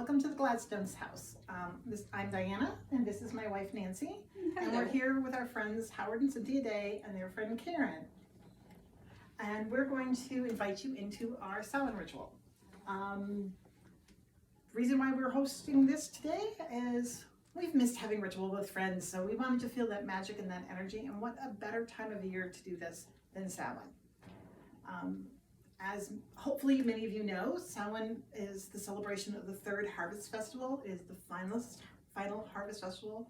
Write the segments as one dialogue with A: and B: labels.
A: welcome to the Gladstones house. I'm Diana, and this is my wife Nancy, and we're here with our friends Howard and Cynthia Day and their friend Karen. And we're going to invite you into our Samhain Ritual. The reason why we're hosting this today is we've missed having ritual with friends, so we wanted to feel that magic and that energy, and what a better time of year to do this than Samhain. As hopefully many of you know, Samhain is the celebration of the third harvest festival. It is the final harvest festival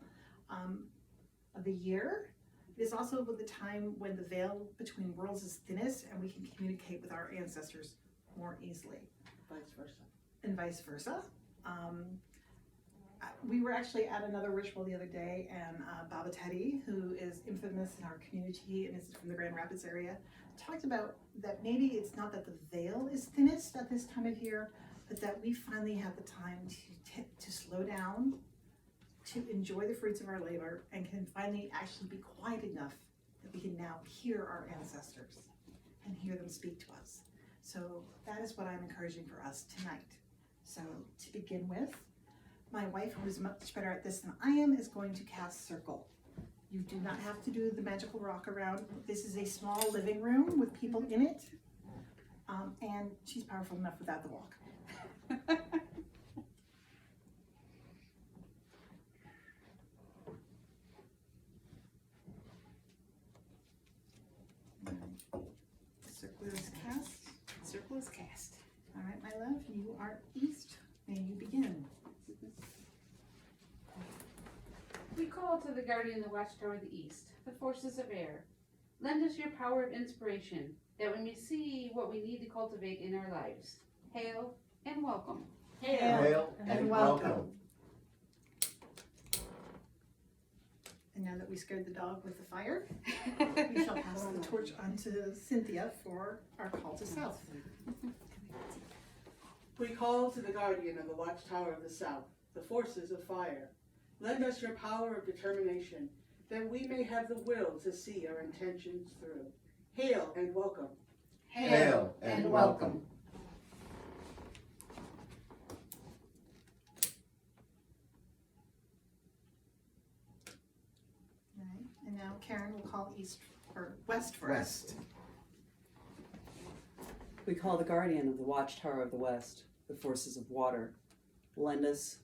A: of the year. It is also the time when the veil between worlds is thinnest and we can communicate with our ancestors more easily.
B: Vice versa.
A: And vice versa. We were actually at another ritual the other day, and Baba Teddy, who is infamous in our community and is from the Grand Rapids area, talked about that maybe it's not that the veil is thinnest at this time of year, but that we finally have the time to slow down, to enjoy the fruits of our labor, and can finally actually be quiet enough that we can now hear our ancestors and hear them speak to us. So that is what I'm encouraging for us tonight. So to begin with, my wife, who is much better at this than I am, is going to cast Circle. You do not have to do the magical rock around. This is a small living room with people in it, and she's powerful enough without the walk. Circle is cast.
B: Circle is cast.
A: All right, my love, you are east. May you begin.
C: We call to the guardian of the watchtower of the east, the forces of air. Lend us your power of inspiration, that we may see what we need to cultivate in our lives. Hail and welcome.
A: Hail and welcome. And now that we scared the dog with the fire, we shall pass the torch on to Cynthia for our call to south.
B: We call to the guardian of the watchtower of the south, the forces of fire. Lend us your power of determination, that we may have the will to see our intentions through. Hail and welcome.
D: Hail and welcome.
A: All right, and now Karen will call east or west for us.
E: We call the guardian of the watchtower of the west, the forces of water. Lend us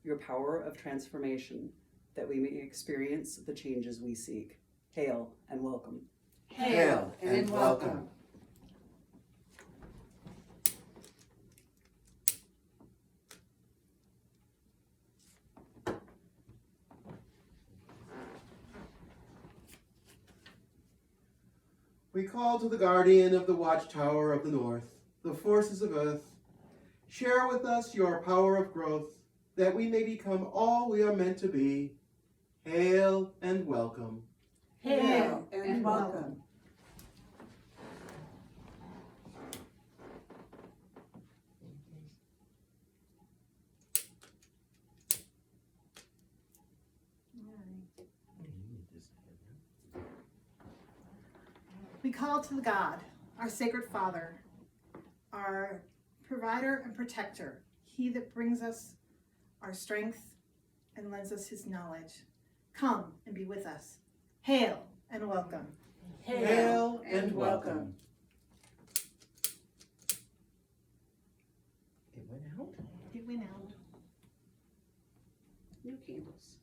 E: your power of transformation, that we may experience the changes we seek. Hail and welcome.
D: Hail and welcome. We call to the guardian of the watchtower of the north, the forces of earth. Share with us your power of growth, that we may become all we are meant to be. Hail and welcome.
B: Hail and welcome.
A: We call to the God, our sacred Father, our provider and protector, he that brings us our strength and lends us his knowledge. Come and be with us. Hail and welcome.
B: Hail and welcome.
D: It went out.
A: It went out.
C: New candles.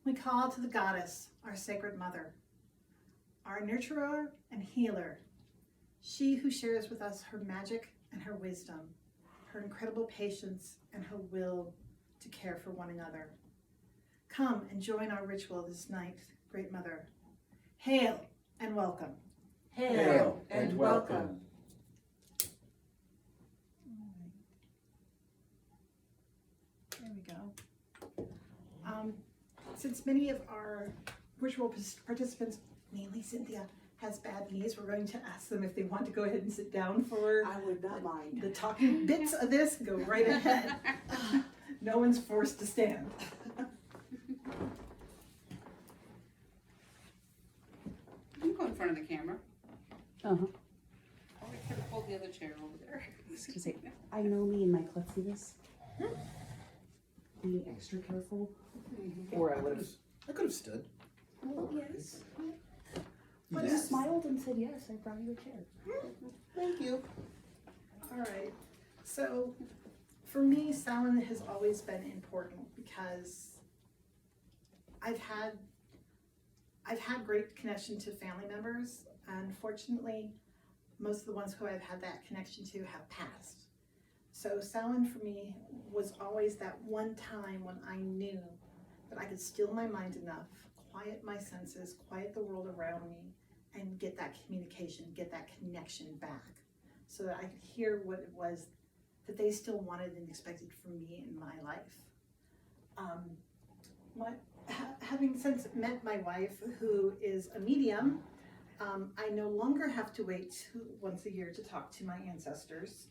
A: We call to the goddess, our sacred mother, our nurturer and healer, she who shares with us her magic and her wisdom, her incredible patience and her will to care for one another. Come and join our ritual this night, Great Mother. Hail and welcome.
D: Hail and welcome.
A: There we go. Since many of our ritual participants, mainly Cynthia, has bad knees, we're going to ask them if they want to go ahead and sit down for
B: I would not mind.
A: the talking bits of this. Go right ahead. No one's forced to stand.
C: You can go in front of the camera.
E: Uh-huh.
C: Oh, hold the other chair over there.
E: I was gonna say, I know me and my klutziness. Being extra careful, or I would have.
D: I could have stood.
E: Oh yes.
A: But
E: You
A: yes.
E: smiled and said yes. I brought you a chair.
D: Thank you.
A: All right. So for me, Samhain has always been important because I've had great connection to family members. Unfortunately, most of the ones who I've had that connection to have passed. So Samhain for me was always that one time when I knew that I could still my mind enough, quiet my senses, quiet the world around me, and get that communication, get that connection back, so that I could hear what it was that they still wanted and expected from me in my life. Having since met my wife, who is a medium, I no longer have to wait once a year to talk to my ancestors.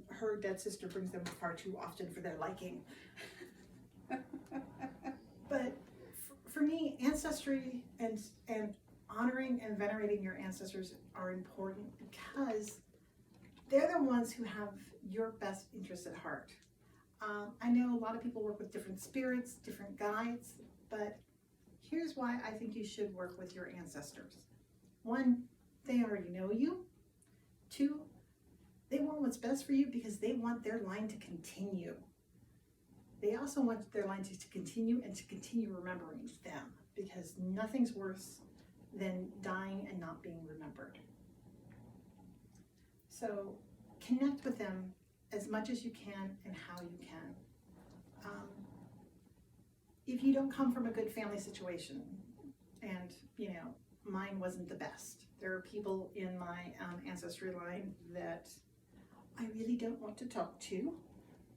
A: Her dead sister brings them far too often for their liking. But for me, ancestry and honoring and venerating your ancestors are important because they're the ones who have your best interests at heart. I know a lot of people work with different spirits, different guides, but here's why I think you should work with your ancestors. One, they already know you. Two, they want what's best for you because they want their line to continue. They also want their line to continue and to continue remembering them, because nothing's worse than dying and not being remembered. So connect with them as much as you can and how you can. If you don't come from a good family situation, and mine wasn't the best, there are people in my ancestry line that I really don't want to talk to,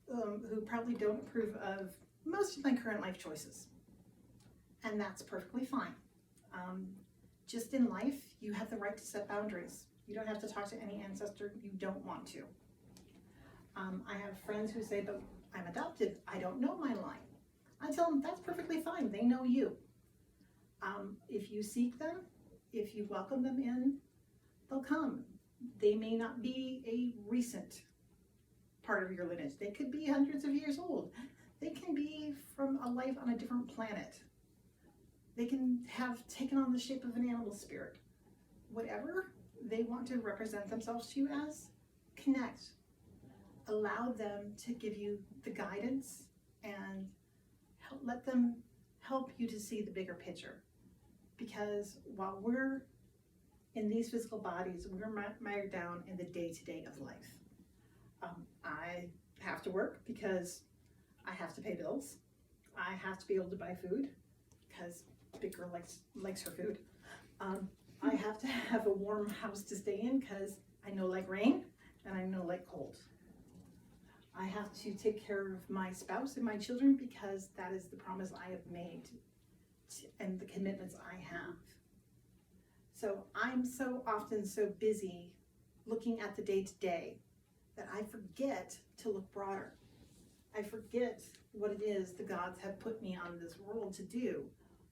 A: who probably don't approve of most of my current life choices. And that's perfectly fine. Just in life, you have the right to set boundaries. You don't have to talk to any ancestor you don't want to. I have friends who say, but I'm adopted, I don't know my line. I tell them that's perfectly fine, they know you. If you seek them, if you welcome them in, they'll come. They may not be a recent part of your lineage. They could be hundreds of years old. They can be from a life on a different planet. They can have taken on the shape of an animal spirit. Whatever they want to represent themselves to you as, connect. Allow them to give you the guidance and let them help you to see the bigger picture. Because while we're in these physical bodies, we're mired down in the day-to-day of life. I have to work because I have to pay bills. I have to be able to buy food because big girl likes her food. I have to have a warm house to stay in because I know like rain and I know like cold. I have to take care of my spouse and my children because that is the promise I have made and the commitments I have. So I'm so often so busy looking at the day-to-day that I forget to look broader. I forget what it is the gods have put me on this world to do,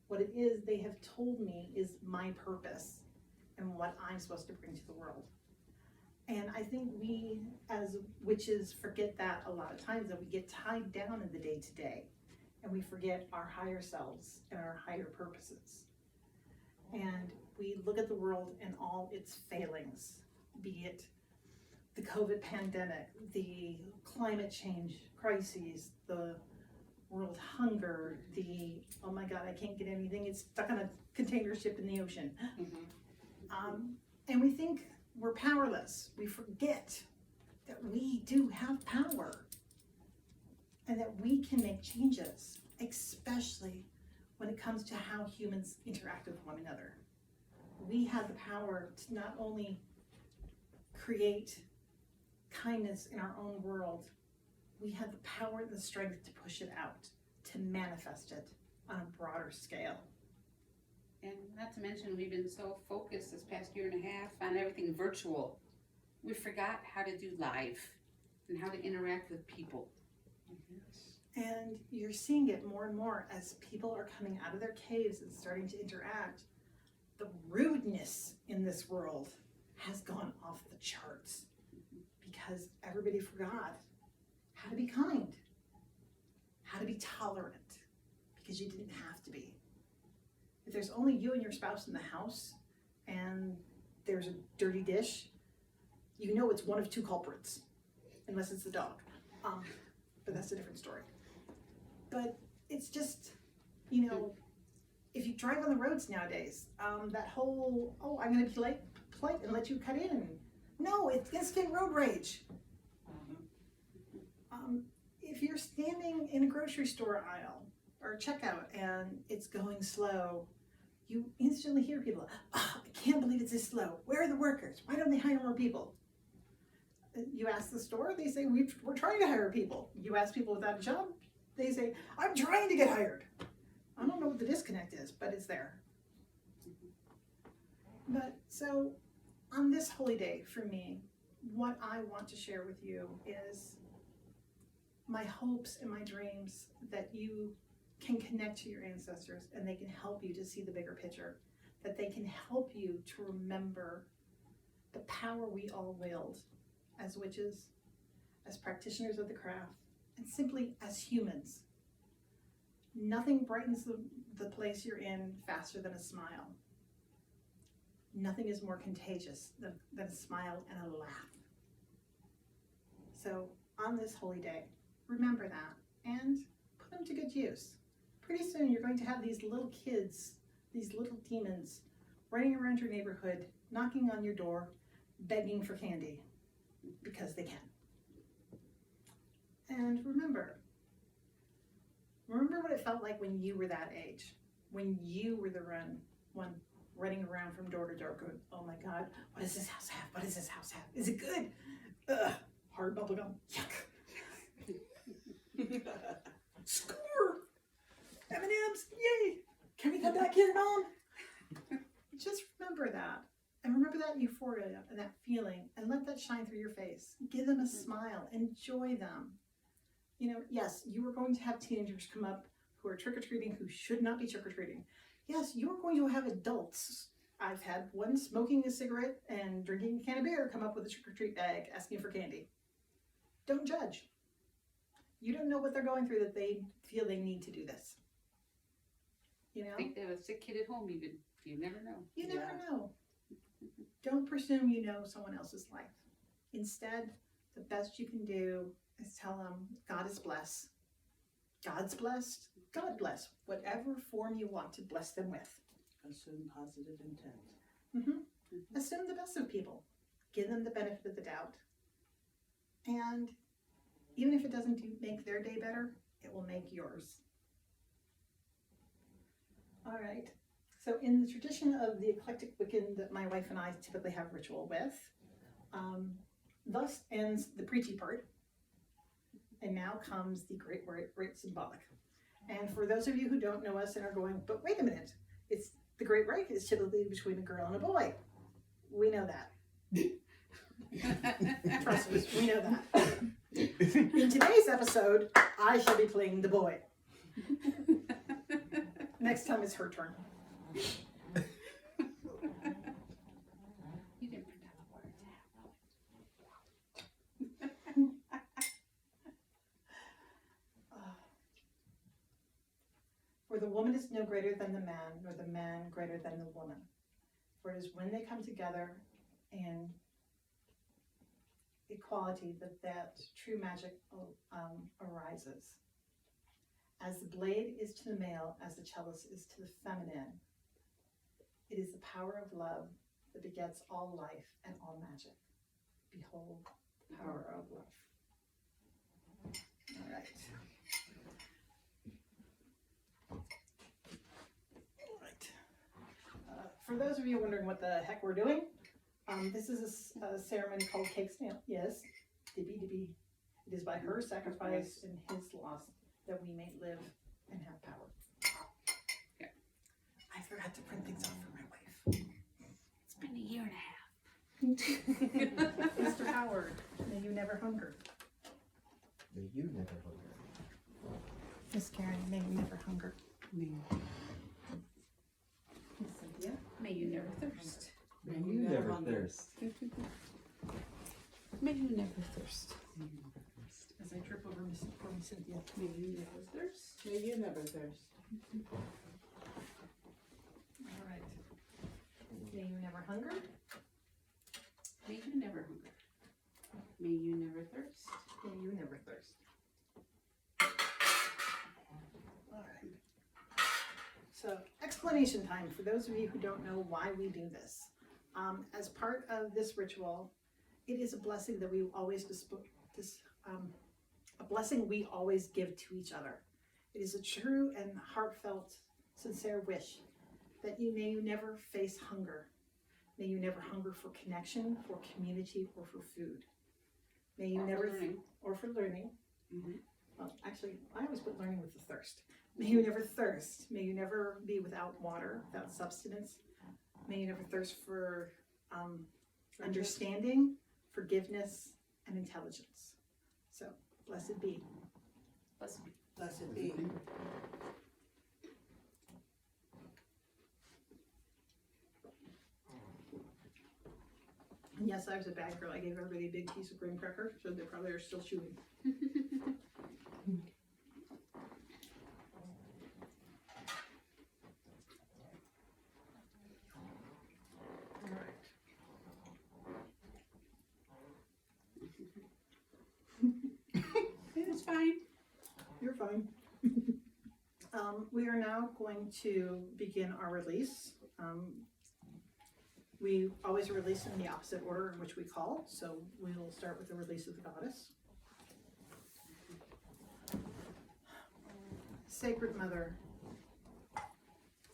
A: what it is they have told me is my purpose and what I'm supposed to bring to the world. And I think we as witches forget that a lot of times, that we get tied down in the day-to-day and we forget our higher selves and our higher purposes. And we look at the world and all its failings, be it the COVID pandemic, the climate change crises, the world hunger, the, oh my God, I can't get anything, it's stuck on a container ship in the ocean. And we think we're powerless. We forget that we do have power and that we can make changes, especially when it comes to how humans interact with one another. We have the power to not only create kindness in our own world, we have the power and the strength to push it out, to manifest it on a broader scale.
C: And not to mention, we've been so focused this past year and a half on everything virtual. We forgot how to do live and how to interact with people.
A: And you're seeing it more and more as people are coming out of their caves and starting to interact. The rudeness in this world has gone off the charts because everybody forgot how to be kind, how to be tolerant, because you didn't have to be. If there's only you and your spouse in the house and there's a dirty dish, you know it's one of two culprits, unless it's the dog. But that's a different story. But it's just, you know, if you drive on the roads nowadays, that whole, oh, I'm going to be polite and let you cut in. No, it's instant road rage. If you're standing in a grocery store aisle or checkout and it's going slow, you instantly hear people, oh, I can't believe it's this slow. Where are the workers? Why don't they hire more people? You ask the store, they say, we're trying to hire people. You ask people without a job, they say, I'm trying to get hired. I don't know what the disconnect is, but it's there. But so on this holy day for me, what I want to share with you is my hopes and my dreams that you can connect to your ancestors and they can help you to see the bigger picture, that they can help you to remember the power we all wield as witches, as practitioners of the craft, and simply as humans. Nothing brightens the place you're in faster than a smile. Nothing is more contagious than a smile and a laugh. So on this holy day, remember that and put them to good use. Pretty soon you're going to have these little kids, these little demons, running around your neighborhood, knocking on your door, begging for candy, because they can. And remember what it felt like when you were that age, when you were the one running around from door to door going, oh my God, what does this house have? What does this house have? Is it good? Ugh, hard bubblegum, yuck. Score! M&M's, yay! Can we come back here, Mom? Just remember that. And remember that euphoria and that feeling, and let that shine through your face. Give them a smile. Enjoy them. You know, yes, you are going to have teenagers come up who are trick-or-treating who should not be trick-or-treating. Yes, you are going to have adults. I've had one smoking a cigarette and drinking a can of beer come up with a trick-or-treat bag asking for candy. Don't judge. You don't know what they're going through that they feel they need to do this. You know?
C: I think they have a sick kid at home even. You never know.
A: You never know. Don't presume you know someone else's life. Instead, the best you can do is tell them God is blessed. God's blessed. God bless. Whatever form you want to bless them with.
B: Assume positive intent.
A: Assume the best of people. Give them the benefit of the doubt. And even if it doesn't make their day better, it will make yours. All right. So in the tradition of the eclectic Wiccan that my wife and I typically have ritual with, thus ends the preachy part, and now comes the great symbolic. And for those of you who don't know us and are going, but wait a minute, it's the great rite is typically between a girl and a boy. We know that. Trust us, we know that. In today's episode, I shall be playing the boy. Next time it's her turn.
C: You didn't print out the words.
A: For the woman is no greater than the man, nor the man greater than the woman. For it is when they come together in equality that true magic arises. As the blade is to the male, as the chalice is to the feminine, it is the power of love that begets all life and all magic. Behold, the power of love. All right. For those of you wondering what the heck we're doing, this is a ceremony called cake snail. Yes, Dibby. It is by her sacrifice and his loss that we may live and have power.
C: Yeah.
A: I forgot to print things out for my wife.
C: It's been a year and a half.
A: Mr. Howard, may you never hunger.
D: May you never hunger.
A: Miss Karen, may you never hunger. Miss Cynthia.
C: May you never thirst.
D: May you never thirst.
C: May you never thirst.
A: As I trip over poor Miss Cynthia.
C: May you never thirst.
B: May you never thirst.
A: All right. May you never hunger.
C: May you never hunger. May you never thirst.
A: May you never thirst. All right. So, explanation time for those of you who don't know why we do this. As part of this ritual, it is a blessing that we always a blessing we always give to each other. It is a true and heartfelt, sincere wish that you may never face hunger. May you never hunger for connection, for community, or for food. May you never or for learning.
C: Mm-hmm.
A: Well, actually, I always put learning with the thirst. May you never thirst. May you never be without water, without substance. May you never thirst for understanding, forgiveness, and intelligence. So, blessed be.
C: Blessed be.
B: Blessed be.
A: And yes, I was a bad girl. I gave everybody a big piece of graham cracker, so they probably are still chewing. All right.
C: It's fine.
A: You're fine. We are now going to begin our release. We always release in the opposite order in which we call, so we will start with the release of the goddess. Sacred Mother,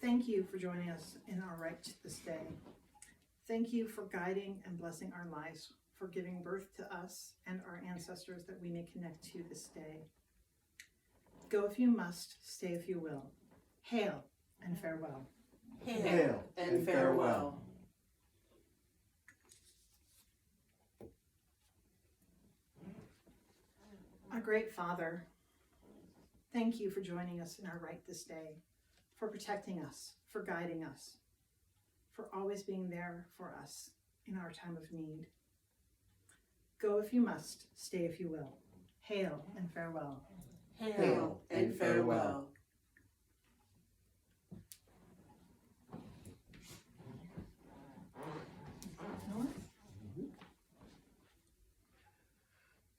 A: thank you for joining us in our rite this day. Thank you for guiding and blessing our lives, for giving birth to us and our ancestors that we may connect to this day. Go if you must, stay if you will. Hail and farewell.
B: Hail and farewell.
A: Our great Father, thank you for joining us in our rite this day, for protecting us, for guiding us, for always being there for us in our time of need. Go if you must, stay if you will. Hail and farewell.
B: Hail and farewell.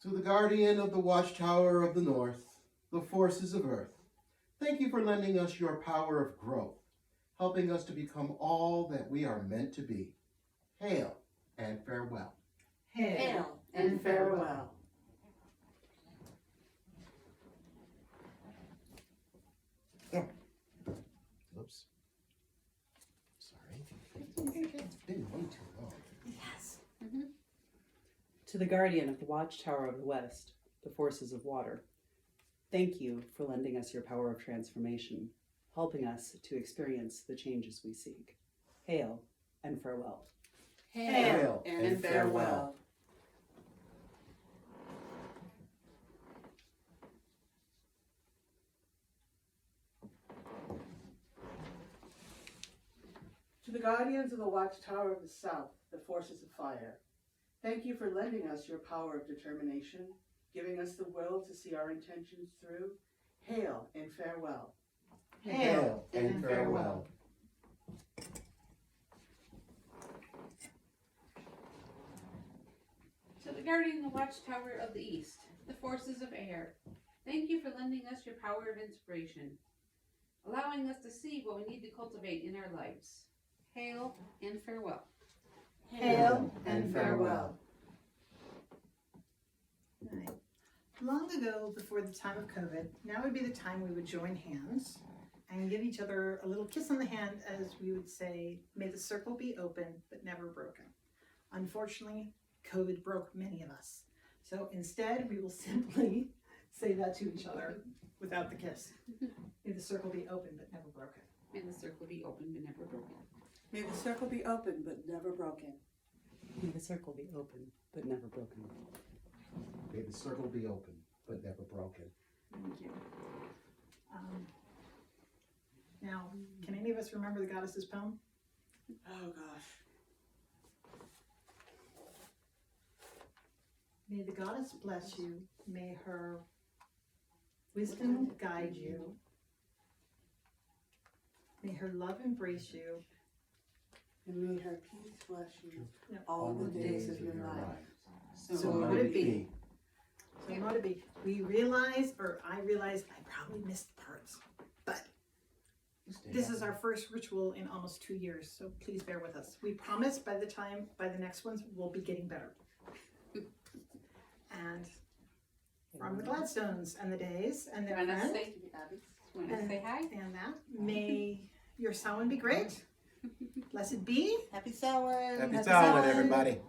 D: To the guardian of the watchtower of the north, the forces of earth, thank you for lending us your power of growth, helping us to become all that we are meant to be. Hail and farewell.
B: Hail and farewell.
D: Oops. Sorry. It's been way too long.
A: Yes.
E: To the guardian of the watchtower of the west, the forces of water, thank you for lending us your power of transformation, helping us to experience the changes we seek. Hail and farewell.
B: Hail and farewell. To the guardians of the watchtower of the south, the forces of fire, thank you for lending us your power of determination, giving us the will to see our intentions through. Hail and farewell.
D: Hail and farewell.
C: To the guardian of the watchtower of the east, the forces of air, thank you for lending us your power of inspiration, allowing us to see what we need to cultivate in our lives. Hail and farewell.
B: Hail and farewell.
A: Right. Long ago, before the time of COVID, now would be the time we would join hands and give each other a little kiss on the hand as we would say, may the circle be open but never broken. Unfortunately, COVID broke many of us. So instead, we will simply say that to each other without the kiss. May the circle be open but never broken.
C: May the circle be open but never broken.
B: May the circle be open but never broken.
E: May the circle be open, but never broken.
D: May the circle be open, but never broken.
A: Thank you. Now, can any of us remember the goddess's poem?
B: Oh gosh.
A: May the goddess bless you. May her wisdom guide you. May her love embrace you.
B: And may her peace bless you
A: Yep.
B: all the days of your life.
A: So
B: mote it be.
A: So mote it be. We realize, or I realize, I probably missed parts, but this is our first ritual in almost 2 years, so please bear with us. We promise by the next ones, we'll be getting better. And from the Gladstones and the Days and their
C: Want to
A: friend,
C: say, Abby? Want to say hi?
A: and that, may your Samhain be great. Blessed be.
B: Happy Samhain!
D: Happy Samhain, everybody.